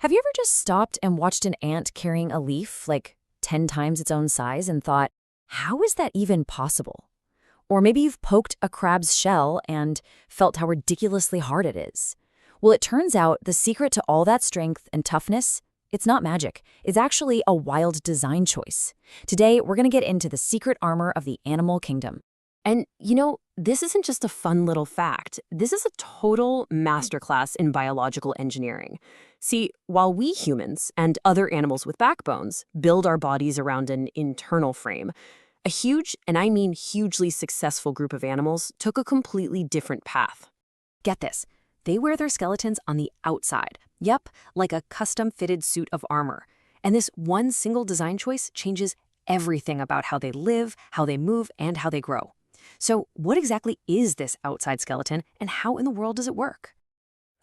Have you ever just stopped and watched an ant carrying a leaf, like 10 times its own size, and thought, how is that even possible? Or maybe you've poked a crab's shell and felt how ridiculously hard it is. Well, it turns out the secret to all that strength and toughness, it's not magic. It's actually a wild design choice. Today, we're going to get into the secret armor of the animal kingdom. And, this isn't just a fun little fact. This is a total masterclass in biological engineering. See, while we humans and other animals with backbones build our bodies around an internal frame, a huge, and I mean hugely successful group of animals took a completely different path. Get this, they wear their skeletons on the outside. Yep, like a custom-fitted suit of armor. And this one single design choice changes everything about how they live, how they move, and how they grow. So what exactly is this outside skeleton, and how in the world does it work?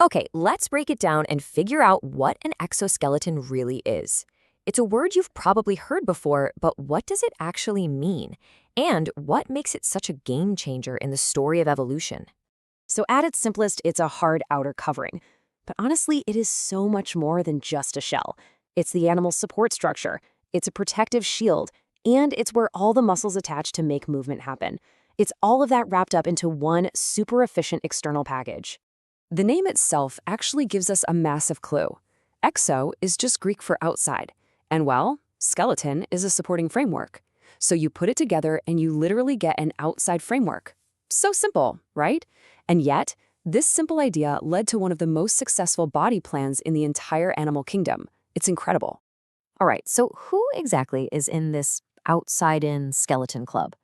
Okay, let's break it down and figure out what an exoskeleton really is. It's a word you've probably heard before, but what does it actually mean? And what makes it such a game changer in the story of evolution? So at its simplest, it's a hard outer covering. But honestly, it is so much more than just a shell. It's the animal's support structure, it's a protective shield, and it's where all the muscles attach to make movement happen. It's all of that wrapped up into one super efficient external package. The name itself actually gives us a massive clue. Exo is just Greek for outside, and well, skeleton is a supporting framework. So you put it together and you literally get an outside framework. So simple, right? And yet, this simple idea led to one of the most successful body plans in the entire animal kingdom. It's incredible. All right, so who exactly is in this outside-in skeleton club?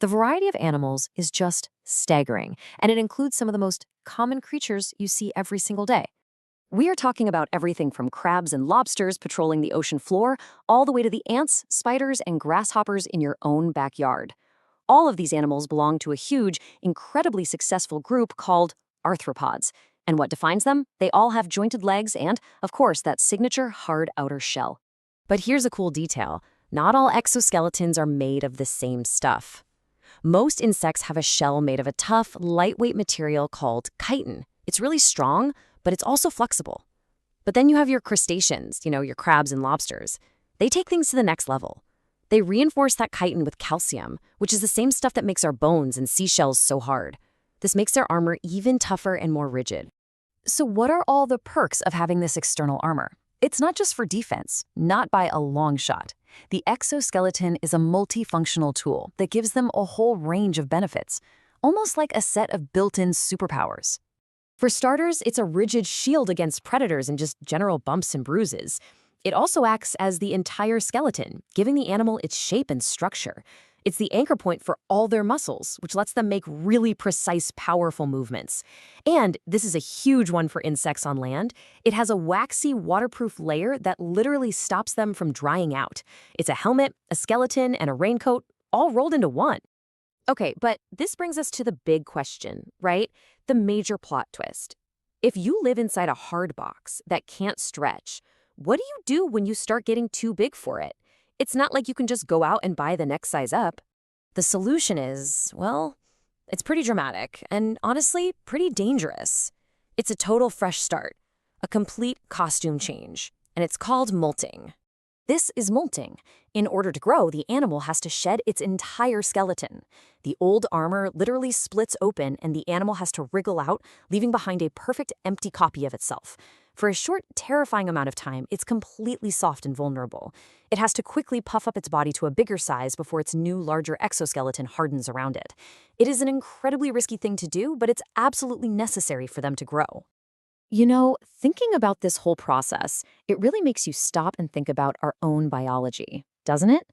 The variety of animals is just staggering, and it includes some of the most common creatures you see every single day. We are talking about everything from crabs and lobsters patrolling the ocean floor, all the way to the ants, spiders, and grasshoppers in your own backyard. All of these animals belong to a huge, incredibly successful group called arthropods. And what defines them? They all have jointed legs and, of course, that signature hard outer shell. But here's a cool detail. Not all exoskeletons are made of the same stuff. Most insects have a shell made of a tough, lightweight material called chitin. It's really strong, but it's also flexible. But then you have your crustaceans, your crabs and lobsters. They take things to the next level. They reinforce that chitin with calcium, which is the same stuff that makes our bones and seashells so hard. This makes their armor even tougher and more rigid. So what are all the perks of having this external armor? It's not just for defense, not by a long shot. The exoskeleton is a multifunctional tool that gives them a whole range of benefits, almost like a set of built-in superpowers. For starters, it's a rigid shield against predators and just general bumps and bruises. It also acts as the entire skeleton, giving the animal its shape and structure. It's the anchor point for all their muscles, which lets them make really precise, powerful movements. And this is a huge one for insects on land. It has a waxy, waterproof layer that literally stops them from drying out. It's a helmet, a skeleton, and a raincoat, all rolled into one. Okay, but this brings us to the big question, right? The major plot twist. If you live inside a hard box that can't stretch, what do you do when you start getting too big for it? It's not like you can just go out and buy the next size up. The solution is, well, it's pretty dramatic and honestly pretty dangerous. It's a total fresh start, a complete costume change, and it's called molting. This is molting. In order to grow, the animal has to shed its entire skeleton. The old armor literally splits open and the animal has to wriggle out, leaving behind a perfect empty copy of itself. For a short, terrifying amount of time, it's completely soft and vulnerable. It has to quickly puff up its body to a bigger size before its new, larger exoskeleton hardens around it. It is an incredibly risky thing to do, but it's absolutely necessary for them to grow. Thinking about this whole process, it really makes you stop and think about our own biology, doesn't it?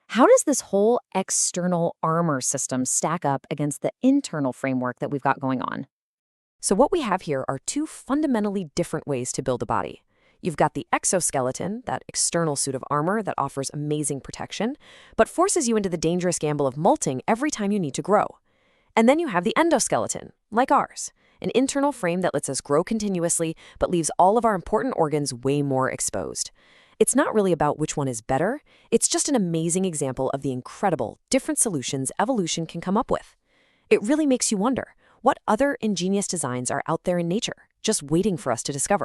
How does this whole external armor system stack up against the internal framework that we've got going on? So what we have here are two fundamentally different ways to build a body. You've got the exoskeleton, that external suit of armor that offers amazing protection, but forces you into the dangerous gamble of molting every time you need to grow. And then you have the endoskeleton, like ours, an internal frame that lets us grow continuously, but leaves all of our important organs way more exposed. It's not really about which one is better, it's just an amazing example of the incredible, different solutions evolution can come up with. It really makes you wonder, what other ingenious designs are out there in nature, just waiting for us to discover?